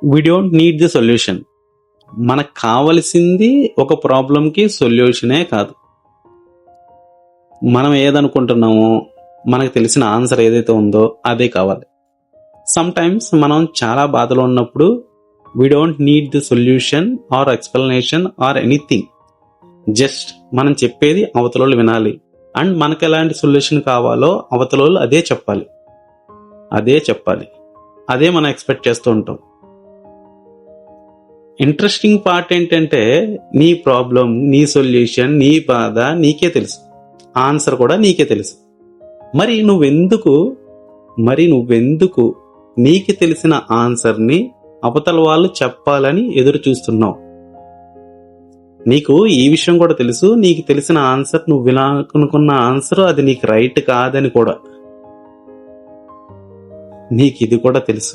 We don't need the solution. మనకు కావలసింది ఒక ప్రాబ్లంకి సొల్యూషనే కాదు. మనం ఏదనుకుంటున్నామో మనకు తెలిసిన ఆన్సర్ ఏదైతే ఉందో అదే కావాలి. సమ్ టైమ్స్ మనం చాలా బాధలో ఉన్నప్పుడు we don't need the solution or explanation or anything. Just మనం చెప్పేది అవతలోళ్ళు వినాలి. అండ్ మనకు ఎలాంటి సొల్యూషన్ కావాలో అవతలోళ్ళు అదే చెప్పాలి. అదే మనం ఎక్స్పెక్ట్ చేస్తూ ఉంటాం. ఇంట్రెస్టింగ్ పార్ట్ ఏంటంటే నీ ప్రాబ్లం, నీ సొల్యూషన్, నీ బాధ నీకే తెలుసు, ఆన్సర్ కూడా నీకే తెలుసు. మరి నువ్వెందుకు నీకు తెలిసిన ఆన్సర్ని అవతల వాళ్ళు చెప్పాలని ఎదురు చూస్తున్నావు? నీకు ఈ విషయం కూడా తెలుసు, నీకు తెలిసిన ఆన్సర్, నువ్వు వినాలనుకున్న ఆన్సర్ అది నీకు రైట్ కాదని కూడా నీకు ఇది కూడా తెలుసు.